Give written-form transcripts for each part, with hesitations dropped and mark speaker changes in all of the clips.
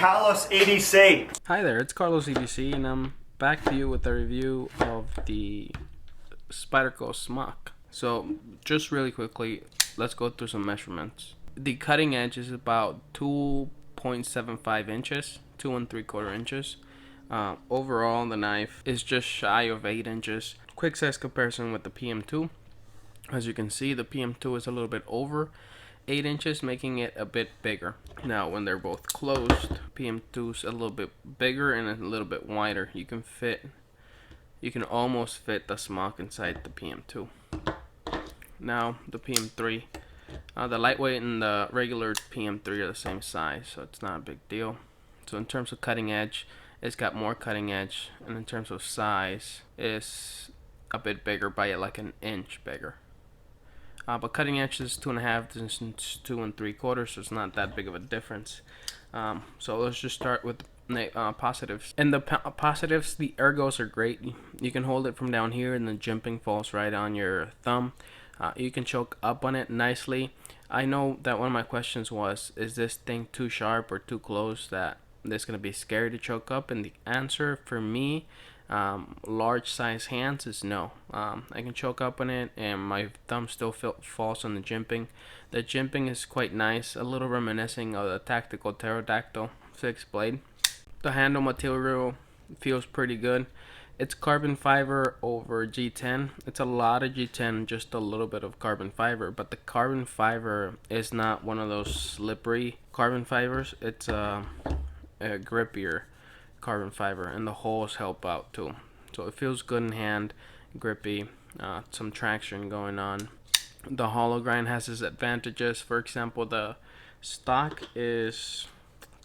Speaker 1: Carlos EDC.
Speaker 2: Hi there, it's Carlos EDC, and I'm back to you with a review of the Spyderco smock. So, just really quickly, let's go through some measurements. The cutting edge is about 2.75 inches, 2 3/4 inches. Overall, the knife is just shy of 8 inches. Quick size comparison with the PM2. As you can see, the PM2 is a little bit over 8 inches, making it a bit bigger. Now, when they're both closed, PM2 is a little bit bigger and a little bit wider. You can almost fit the smock inside the PM2. Now, the PM3, the lightweight and the regular PM3 are the same size, so it's not a big deal. So in terms of cutting edge, it's got more cutting edge, and in terms of size, it's a bit bigger by like an inch bigger. But cutting edge is 2.5, this is 2 3/4, so it's not that big of a difference. So let's just start with the positives. In the positives, the ergos are great. You can hold it from down here, and the jimping falls right on your thumb. You can choke up on it nicely. I know that one of my questions was, is this thing too sharp or too close that it's going to be scary to choke up? And the answer for me, large size hands, is no. I can choke up on it and my thumb still falls on the jimping. The jimping is quite nice, a little reminiscent of the tactical pterodactyl 6 blade. The handle material feels pretty good. It's carbon fiber over G10. It's a lot of G10, just a little bit of carbon fiber, but the carbon fiber is not one of those slippery carbon fibers. It's a grippier carbon fiber, and the holes help out too, so it feels good in hand, grippy, some traction going on. The hollow grind has its advantages. For example, the stock is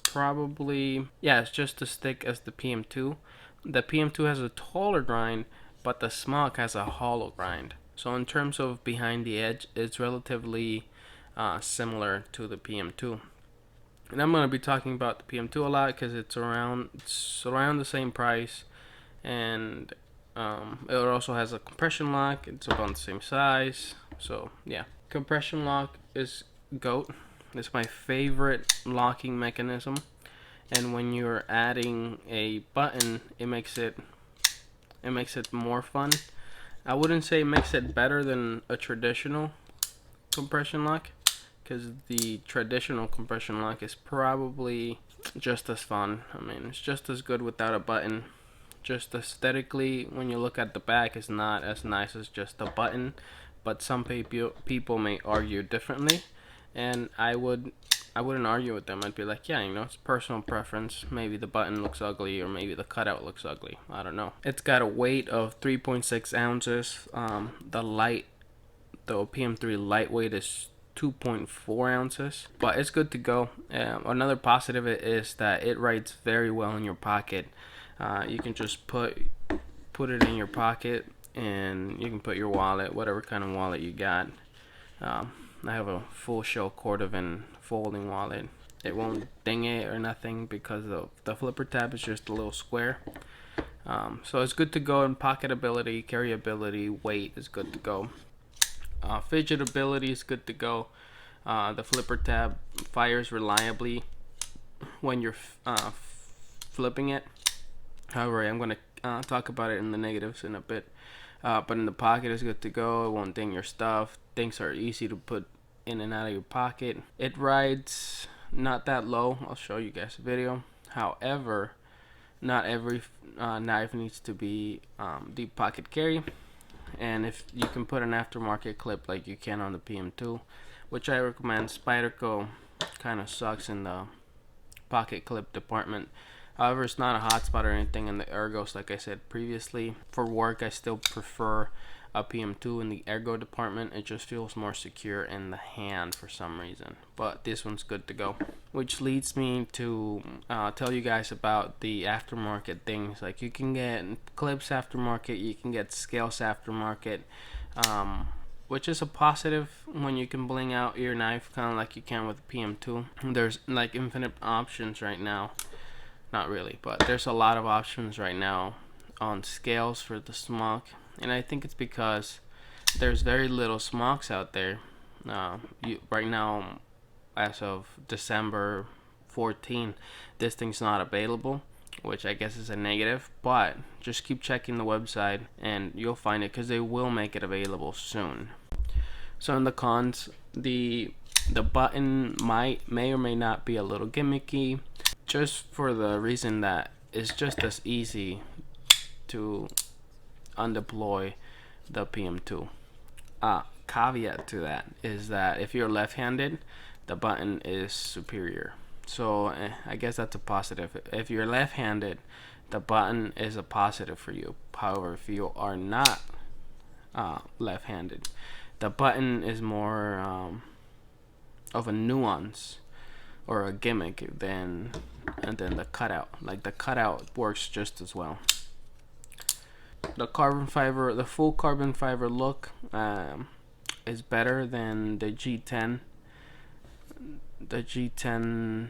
Speaker 2: probably, it's just as thick as the PM2. The PM2 has a taller grind, but the smock has a hollow grind, so in terms of behind the edge, it's relatively similar to the PM2. And I'm going to be talking about the PM2 a lot because it's around the same price, and it also has a compression lock. It's about the same size, so yeah. Compression lock is GOAT. It's my favorite locking mechanism, and when you're adding a button, it makes it more fun. I wouldn't say it makes it better than a traditional compression lock, because the traditional compression lock is probably just as fun. I mean, it's just as good without a button. Just aesthetically, when you look at the back, it's not as nice as just a button, but some people may argue differently, and I wouldn't argue with them. I'd be like, yeah, it's personal preference. Maybe the button looks ugly, or maybe the cutout looks ugly. I don't know. It's got a weight of 3.6 ounces. The PM3 lightweight is 2.4 ounces, but it's good to go. Another positive is that it writes very well in your pocket. You can just put it in your pocket, and you can put your wallet, whatever kind of wallet you got. I have a full shell Cordovan folding wallet. It won't ding it or nothing because the flipper tab is just a little square. So it's good to go in pocketability, carryability, weight is good to go. Fidgetability is good to go. The flipper tab fires reliably when you're flipping it. However, I'm going to talk about it in the negatives in a bit. But in the pocket, it's good to go. It won't ding your stuff. Things are easy to put in and out of your pocket. It rides not that low. I'll show you guys a video. However, not every knife needs to be deep pocket carry. And if you can put an aftermarket clip like you can on the PM2, which I recommend. Spyderco kind of sucks in the pocket clip department. However, it's not a hotspot or anything in the ergos, like I said previously. For work, I still prefer a PM2 in the ergo department. It just feels more secure in the hand for some reason, but this one's good to go. Which leads me to tell you guys about the aftermarket things. Like, you can get clips aftermarket, you can get scales aftermarket, which is a positive when you can bling out your knife kind of like you can with PM2. There's like infinite options right now. Not really, but there's a lot of options right now on scales for the smock, and I think it's because there's very little smocks out there. Right now, as of December 14, this thing's not available, which I guess is a negative, but just keep checking the website and you'll find it, because they will make it available soon. So in the cons, the button may or may not be a little gimmicky, just for the reason that it's just as easy to undeploy the PM2. Caveat to that is that if you're left-handed, the button is superior. So I guess that's a positive. If you're left-handed, the button is a positive for you. However, if you are not left-handed, the button is more of a nuance or a gimmick than the cutout. Like, the cutout works just as well. The carbon fiber, the full carbon fiber look is better than the G10. The G10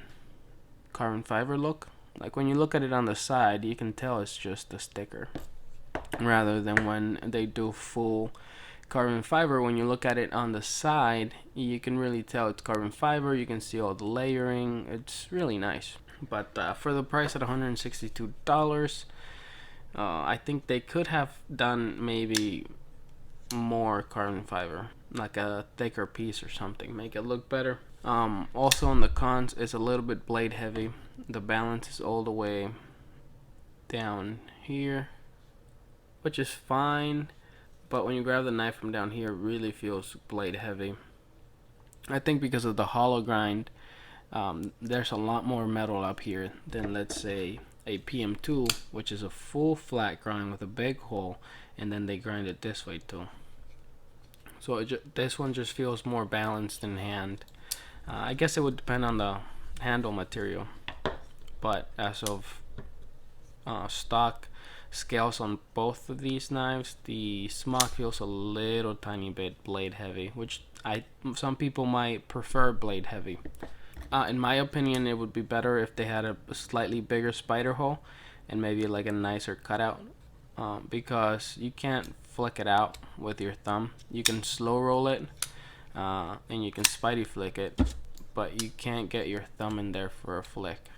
Speaker 2: carbon fiber look. Like, when you look at it on the side, you can tell it's just a sticker, rather than when they do full carbon fiber. When you look at it on the side, you can really tell it's carbon fiber. You can see all the layering. It's really nice. But for the price at $162, I think they could have done maybe more carbon fiber, like a thicker piece or something, make it look better. Also on the cons, it's a little bit blade heavy. The balance is all the way down here, which is fine, but when you grab the knife from down here, it really feels blade heavy. I think because of the hollow grind, there's a lot more metal up here than, let's say, a PM2, which is a full flat grind with a big hole, and then they grind it this way too. So this one just feels more balanced in hand. I guess it would depend on the handle material, but as of stock scales on both of these knives, the smock feels a little tiny bit blade heavy, which some people might prefer blade heavy. In my opinion, it would be better if they had a slightly bigger spider hole and maybe like a nicer cutout, because you can't flick it out with your thumb. You can slow roll it and you can Spidey flick it, but you can't get your thumb in there for a flick,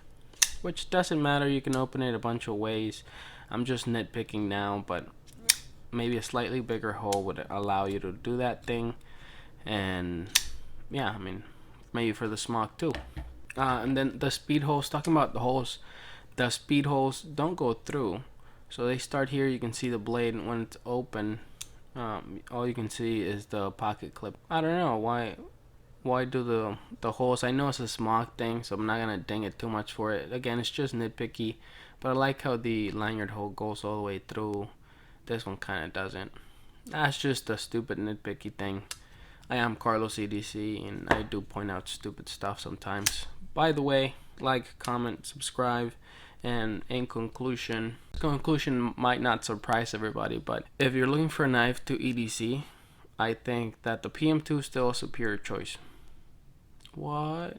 Speaker 2: which doesn't matter. You can open it a bunch of ways. I'm just nitpicking now, but maybe a slightly bigger hole would allow you to do that thing. And yeah, I mean, maybe for the smock too. And then the speed holes, talking about the holes, the speed holes don't go through. So they start here, you can see the blade, and when it's open, all you can see is the pocket clip. I don't know why do the holes. I know it's a smock thing, so I'm not gonna ding it too much for it. Again, it's just nitpicky, but I like how the lanyard hole goes all the way through. This one kind of doesn't. That's just a stupid nitpicky thing. I am Carlos EDC, and I do point out stupid stuff sometimes. By the way, like, comment, subscribe, and in conclusion might not surprise everybody, but if you're looking for a knife to EDC, I think that the PM2 is still a superior choice. What?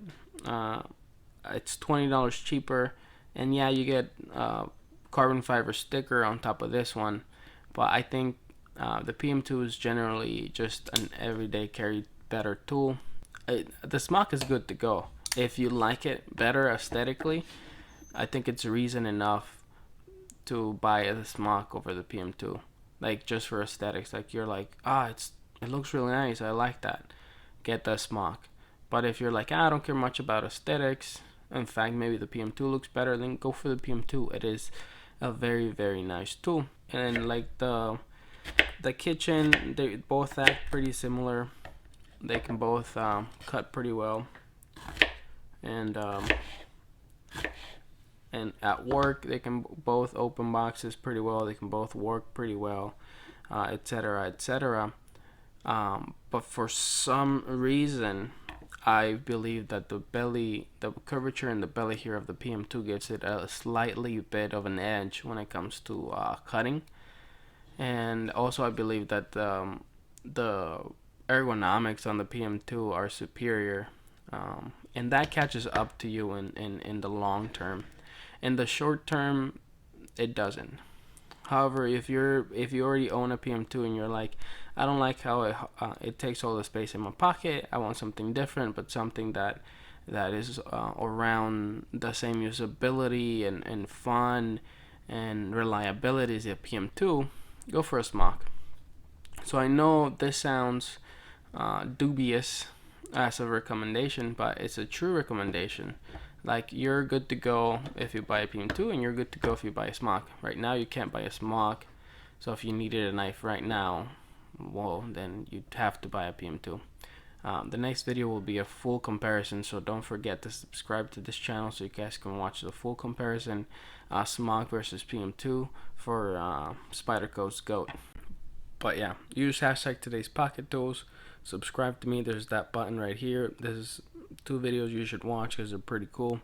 Speaker 2: It's $20 cheaper, and yeah, you get carbon fiber sticker on top of this one, but I think the PM2 is generally just an everyday carry better tool. The smock is good to go. If you like it better aesthetically, I think it's reason enough to buy the smock over the PM2. Like, just for aesthetics, like, you're like, it looks really nice, I like that, get the smock. But if you're like, I don't care much about aesthetics, in fact maybe the PM2 looks better, then go for the PM2. It is a very, very nice tool. And like the kitchen, they both act pretty similar. They can both cut pretty well, and at work they can both open boxes pretty well. They can both work pretty well, etc., etc. But for some reason, I believe that the curvature in the belly here of the PM2 gives it a slightly bit of an edge when it comes to cutting. And also I believe that the ergonomics on the PM2 are superior, and that catches up to you in the long term. In the short term, it doesn't. However, if you already own a PM2 and you're like, I don't like how it takes all the space in my pocket, I want something different, but something that that is around the same usability and fun and reliability as a PM2, go for a smock. So I know this sounds dubious as a recommendation, but it's a true recommendation. Like, you're good to go if you buy a PM2, and you're good to go if you buy a smock. Right now you can't buy a smock, so if you needed a knife right now, well, then you'd have to buy a PM2. The next video will be a full comparison, so don't forget to subscribe to this channel so you guys can watch the full comparison, smock versus PM2 for Spyderco's GOAT. But yeah, use hashtag today's pocket tools. Subscribe to me. There's that button right here. There's 2 videos you should watch because they're pretty cool.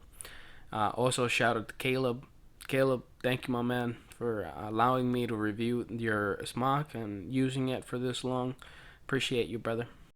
Speaker 2: Also, shout out to Caleb. Caleb, thank you, my man, for allowing me to review your smock and using it for this long. Appreciate you, brother.